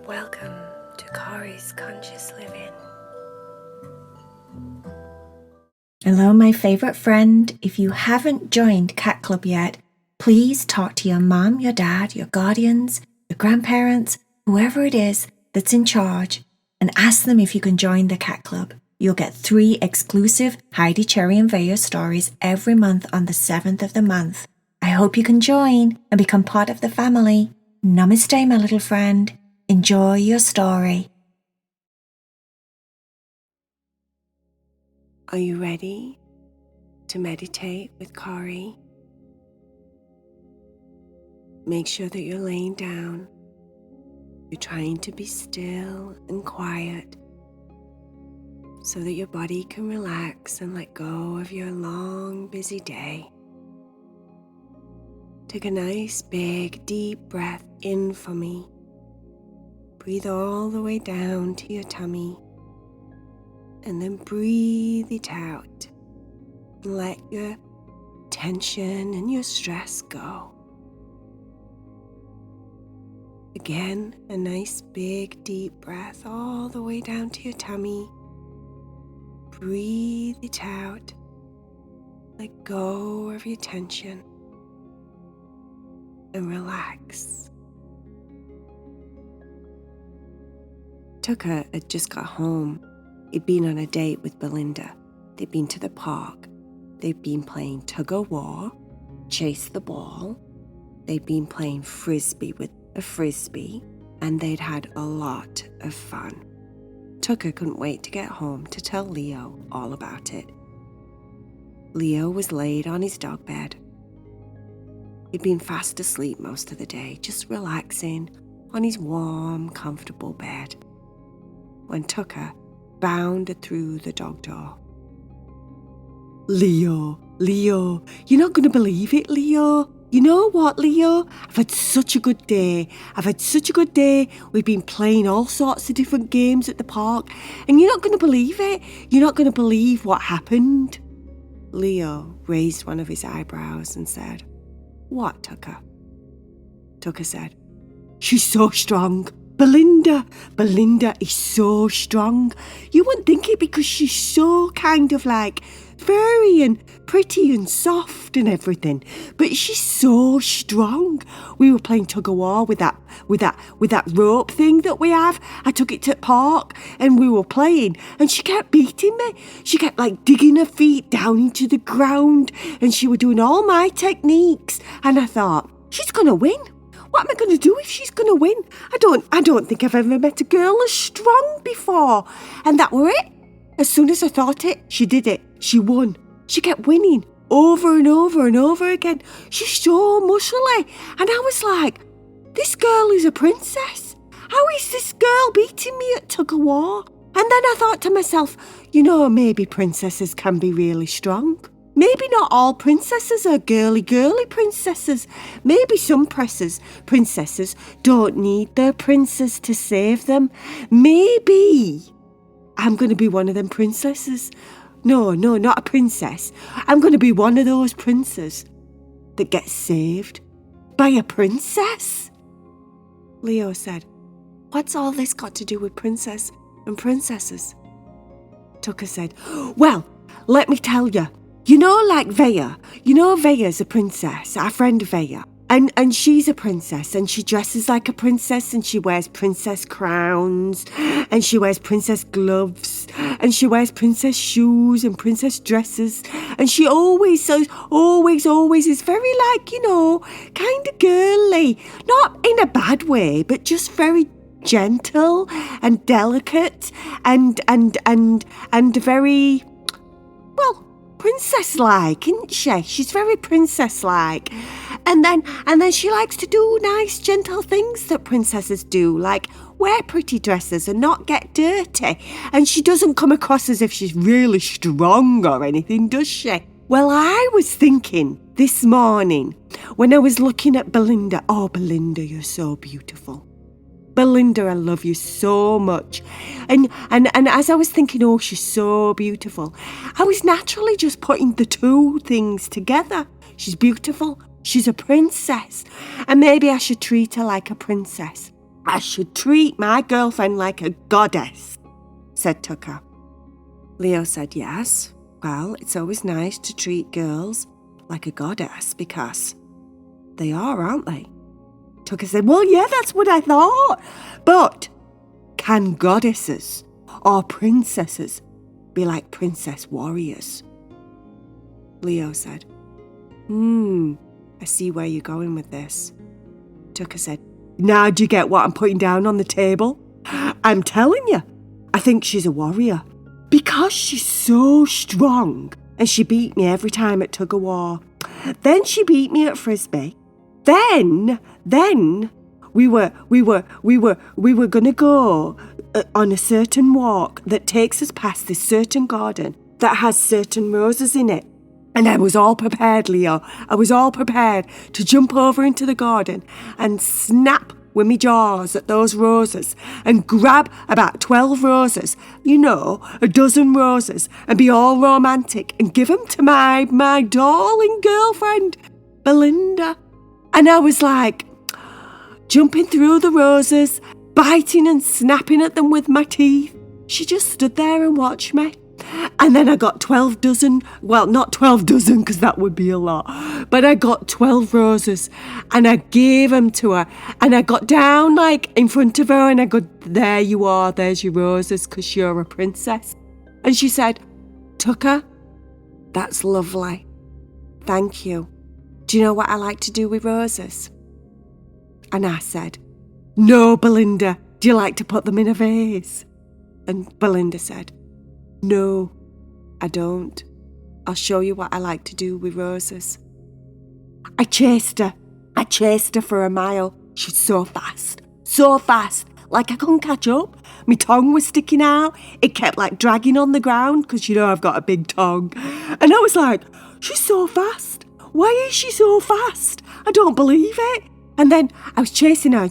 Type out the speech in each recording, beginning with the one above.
Welcome to Corey's Conscious Living. Hello, my favourite friend. If you haven't joined Cat Club yet, please talk to your mum, your dad, your guardians, your grandparents, whoever it is that's in charge, and ask them if you can join the Cat Club. You'll get 3 exclusive Heidi, Cherry and Vaya stories every month on the 7th of the month. I hope you can join and become part of the family. Namaste, my little friend. Enjoy your story. Are you ready to meditate with Corey? Make sure that you're laying down. You're trying to be still and quiet so that your body can relax and let go of your long, busy day. Take a nice, big, deep breath in for me. Breathe all the way down to your tummy. And then breathe it out. And let your tension and your stress go. Again, a nice big deep breath all the way down to your tummy. Breathe it out. Let go of your tension. And relax. Tucker had just got home. He'd been on a date with Belinda. They'd been to the park. They'd been playing tug-of-war, chase the ball. They'd been playing frisbee with a frisbee, and they'd had a lot of fun. Tucker couldn't wait to get home to tell Leo all about it. Leo was laid on his dog bed. He'd been fast asleep most of the day, just relaxing on his warm, comfortable bed, when Tucker bounded through the dog door. Leo, you're not going to believe it, Leo. You know what, Leo? I've had such a good day. We've been playing all sorts of different games at the park, and you're not going to believe it. You're not going to believe what happened. Leo raised one of his eyebrows and said, "What, Tucker?" Tucker said, "She's so strong. Belinda is so strong. You wouldn't think it because she's so kind of like furry and pretty and soft and everything. But she's so strong. We were playing tug-of-war with that rope thing that we have. I took it to the park and we were playing and she kept beating me. She kept like digging her feet down into the ground and she was doing all my techniques. And I thought, she's going to win. What am I going to do if she's going to win? I don't think I've ever met a girl as strong before. And that were it. As soon as I thought it, she did it. She won. She kept winning over and over and over again. She's so muscly. And I was like, this girl is a princess. How is this girl beating me at tug-of-war? And then I thought to myself, maybe princesses can be really strong. Maybe not all princesses are girly princesses. Maybe some princesses don't need their princes to save them. Maybe I'm going to be one of them princesses. No, not a princess. I'm going to be one of those princes that gets saved by a princess. Leo said, "What's all this got to do with princess and princesses?" Tucker said, "Well, let me tell you. Like Vaya. Vaya's a princess, our friend Vaya. And she's a princess and she dresses like a princess and she wears princess crowns and she wears princess gloves and she wears princess shoes and princess dresses. And she always is very kind of girly. Not in a bad way, but just very gentle and delicate and very, princess-like, isn't she? She's very princess-like. And then she likes to do nice, gentle things that princesses do, like wear pretty dresses and not get dirty. And she doesn't come across as if she's really strong or anything, does she? Well, I was thinking this morning when I was looking at Belinda, oh, Belinda, you're so beautiful. Belinda, I love you so much. And as I was thinking, oh, she's so beautiful, I was naturally just putting the two things together. She's beautiful, she's a princess, and maybe I should treat her like a princess. I should treat my girlfriend like a goddess, said Tucker. Leo said, yes, well, it's always nice to treat girls like a goddess because they are, aren't they? Tucker said, well, yeah, that's what I thought. But can goddesses or princesses be like princess warriors? Leo said, I see where you're going with this. Tucker said, now do you get what I'm putting down on the table? I'm telling you, I think she's a warrior. Because she's so strong and she beat me every time at tug of war. Then she beat me at frisbee. Then we were gonna go on a certain walk that takes us past this certain garden that has certain roses in it. And I was all prepared, Leo. I was all prepared to jump over into the garden and snap with me jaws at those roses and grab about 12 roses, a dozen roses, and be all romantic and give them to my darling girlfriend, Belinda. And I was like, jumping through the roses, biting and snapping at them with my teeth. She just stood there and watched me. And then I got 12 dozen, well, not 12 dozen because that would be a lot, but I got 12 roses and I gave them to her and I got down like in front of her and I go, there you are, there's your roses because you're a princess. And she said, Tucker, that's lovely. Thank you. Do you know what I like to do with roses? And I said, no, Belinda, do you like to put them in a vase? And Belinda said, no, I don't. I'll show you what I like to do with roses. I chased her for a mile. She's so fast, like I couldn't catch up. My tongue was sticking out. It kept like dragging on the ground because I've got a big tongue. And I was like, she's so fast. Why is she so fast? I don't believe it. And then I was chasing her.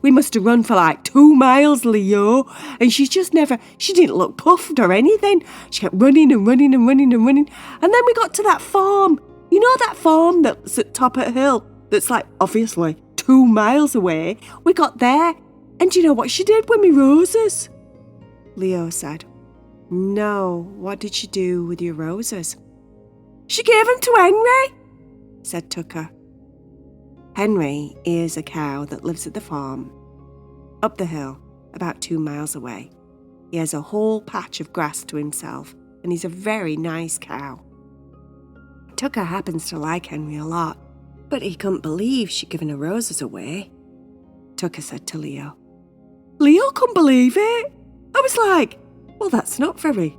We must have run for like 2 miles, Leo. And she didn't look puffed or anything. She kept running. And then we got to that farm. You know that farm that's at top of the hill? That's like, obviously, 2 miles away. We got there. And do you know what she did with me roses? Leo said, no, what did she do with your roses? She gave them to Henry, said Tucker. Henry is a cow that lives at the farm, up the hill, about 2 miles away. He has a whole patch of grass to himself, and he's a very nice cow. Tucker happens to like Henry a lot, but he couldn't believe she'd given her roses away. Tucker said to Leo. Leo couldn't believe it. I was like, well, that's not very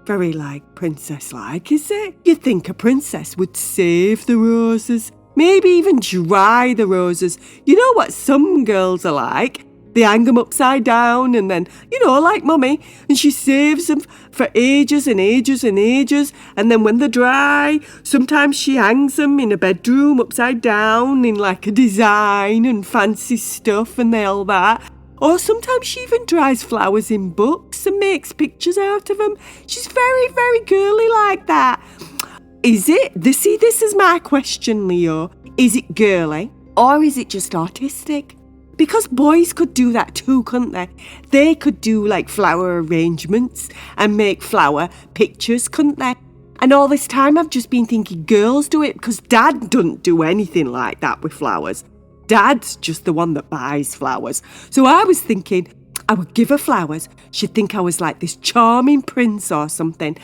like princess-like, is it? You'd think a princess would save the roses. Maybe even dry the roses. You know what some girls are like? They hang them upside down and then, like Mummy, and she saves them for ages and ages and ages. And then when they're dry, sometimes she hangs them in a bedroom upside down in like a design and fancy stuff and all that. Or sometimes she even dries flowers in books and makes pictures out of them. She's very, very girly like that. Is it? This is my question, Leo. Is it girly or is it just artistic? Because boys could do that too, couldn't they? They could do like flower arrangements and make flower pictures, couldn't they? And all this time I've just been thinking girls do it because Dad doesn't do anything like that with flowers. Dad's just the one that buys flowers. So I was thinking I would give her flowers. She'd think I was like this charming prince or something.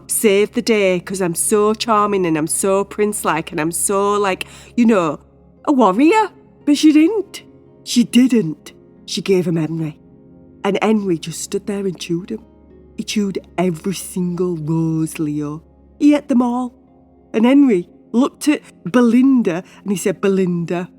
Save the day because I'm so charming and I'm so prince-like and I'm so like, a warrior. But she didn't. She didn't. She gave him Henry. And Henry just stood there and chewed him. He chewed every single rose, Leo. He ate them all. And Henry looked at Belinda and he said, Belinda,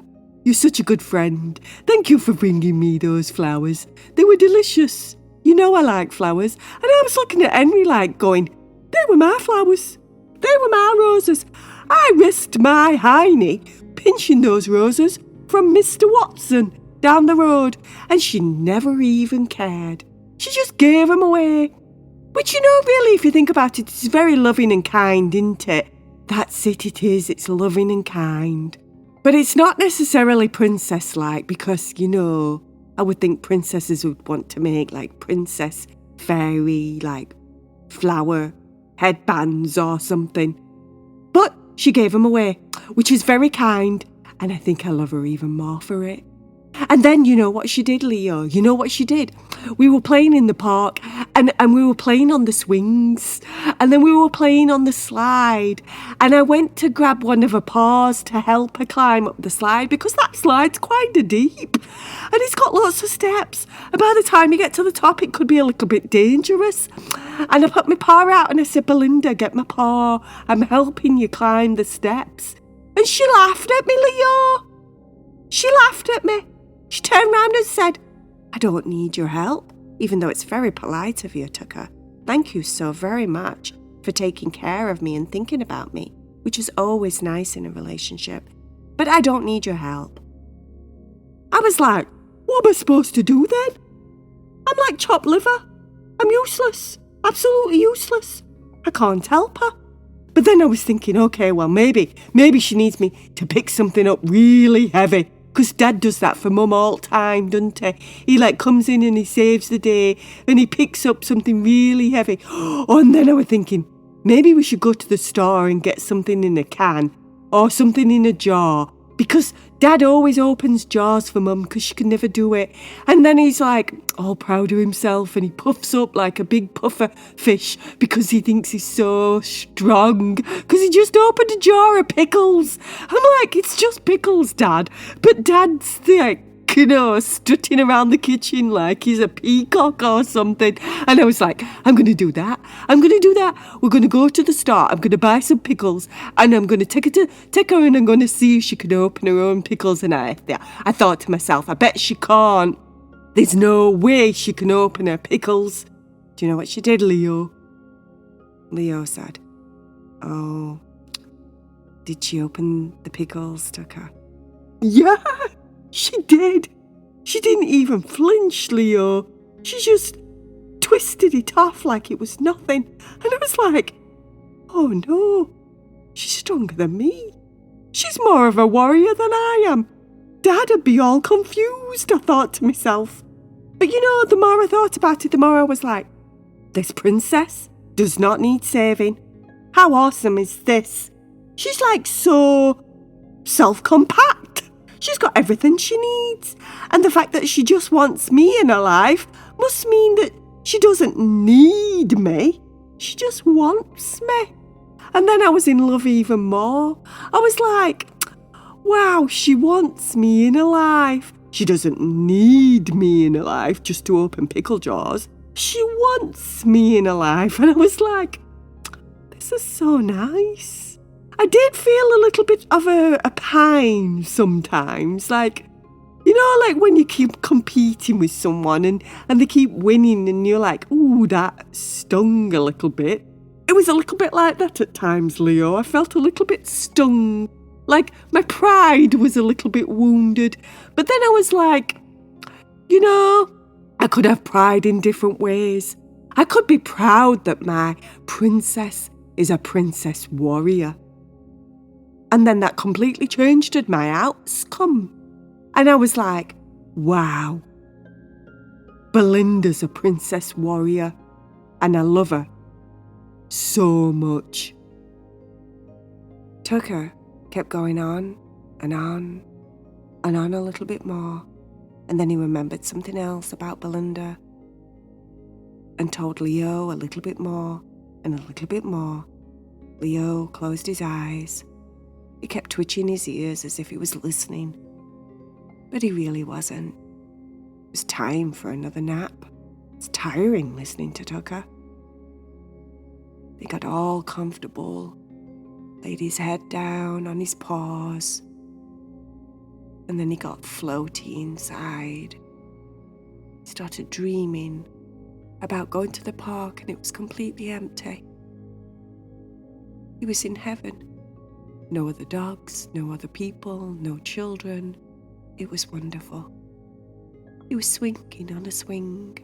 you're such a good friend. Thank you for bringing me those flowers. They were delicious. I like flowers. And I was looking at Henry like going, they were my flowers. They were my roses. I risked my hiney pinching those roses from Mr. Watson down the road. And she never even cared. She just gave them away. Which, really, if you think about it, it's very loving and kind, isn't it? That's it is. It's loving and kind. But it's not necessarily princess-like because, I would think princesses would want to make like princess fairy, like flower headbands or something. But she gave them away, which is very kind, and I think I love her even more for it. And then you know what she did, Leo? You know what she did? We were playing in the park and we were playing on the swings and then we were playing on the slide and I went to grab one of her paws to help her climb up the slide because that slide's quite deep and it's got lots of steps. And by the time you get to the top, it could be a little bit dangerous. And I put my paw out and I said, Belinda, get my paw. I'm helping you climb the steps. And she laughed at me, Leo. She laughed at me. She turned round and said, I don't need your help, even though it's very polite of you, Tucker. Thank you so very much for taking care of me and thinking about me, which is always nice in a relationship. But I don't need your help. I was like, what am I supposed to do then? I'm like chopped liver. I'm useless. Absolutely useless. I can't help her. But then I was thinking, okay, well, maybe she needs me to pick something up really heavy. Because Dad does that for Mum all the time, doesn't he? He comes in and he saves the day and he picks up something really heavy. Oh, and then I was thinking, maybe we should go to the store and get something in a can or something in a jar. Because Dad always opens jars for Mum because she can never do it. And then he's like all proud of himself and he puffs up like a big puffer fish because he thinks he's so strong because he just opened a jar of pickles. I'm like, it's just pickles, Dad. But Dad's like, strutting around the kitchen like he's a peacock or something. And I was like, I'm going to do that. We're going to go to the store. I'm going to buy some pickles and I'm going to take her and I'm going to see if she can open her own pickles. And I thought to myself, I bet she can't. There's no way she can open her pickles. Do you know what she did, Leo? Leo said, oh, did she open the pickles, Tucker? Yeah. She did. She didn't even flinch, Leo. She just twisted it off like it was nothing. And I was like, oh no, she's stronger than me. She's more of a warrior than I am. Dad'd be all confused, I thought to myself. But the more I thought about it, the more I was like, this princess does not need saving. How awesome is this? She's like so self-compact. She's got everything she needs. And the fact that she just wants me in her life must mean that she doesn't need me. She just wants me. And then I was in love even more. I was like, wow, she wants me in her life. She doesn't need me in her life just to open pickle jars. She wants me in her life. And I was like, this is so nice. I did feel a little bit of a pine sometimes, like when you keep competing with someone and they keep winning and you're like, ooh, that stung a little bit. It was a little bit like that at times, Leo. I felt a little bit stung, like my pride was a little bit wounded. But then I was like, I could have pride in different ways. I could be proud that my princess is a princess warrior. And then that completely changed my outcome. And I was like, wow, Belinda's a princess warrior and I love her so much. Tucker kept going on and on and on a little bit more. And then he remembered something else about Belinda and told Leo a little bit more and a little bit more. Leo closed his eyes. He kept twitching his ears as if he was listening, but he really wasn't. It was time for another nap. It's tiring listening to Tucker. He got all comfortable, laid his head down on his paws, and then he got floaty inside. He started dreaming about going to the park and it was completely empty. He was in heaven. No other dogs, no other people, no children. It was wonderful. He was swinging on a swing,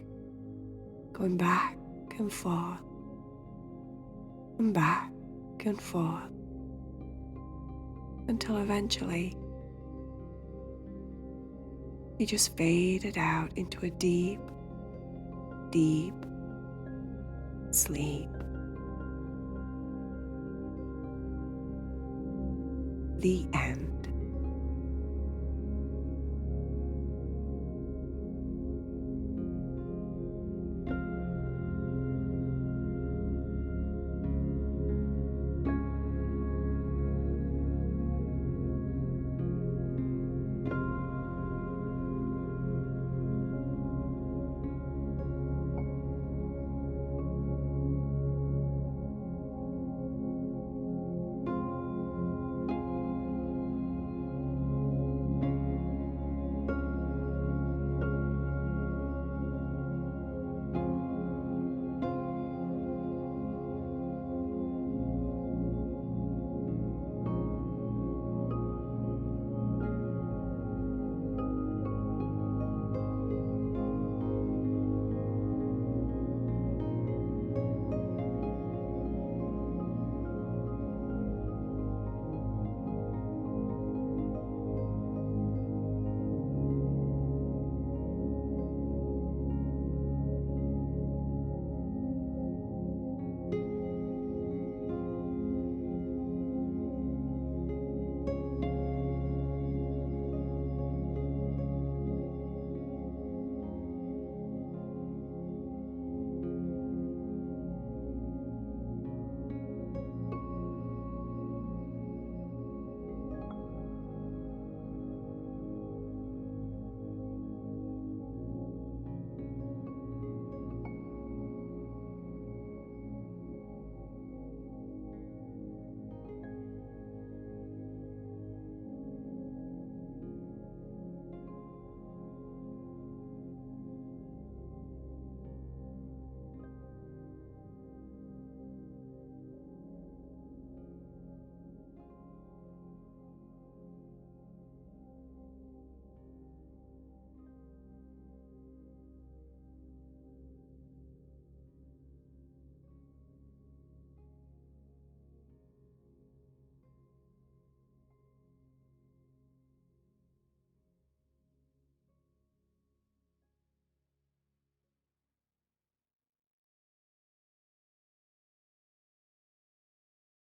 going back and forth, and back and forth, until eventually He just faded out into a deep, deep sleep. The end.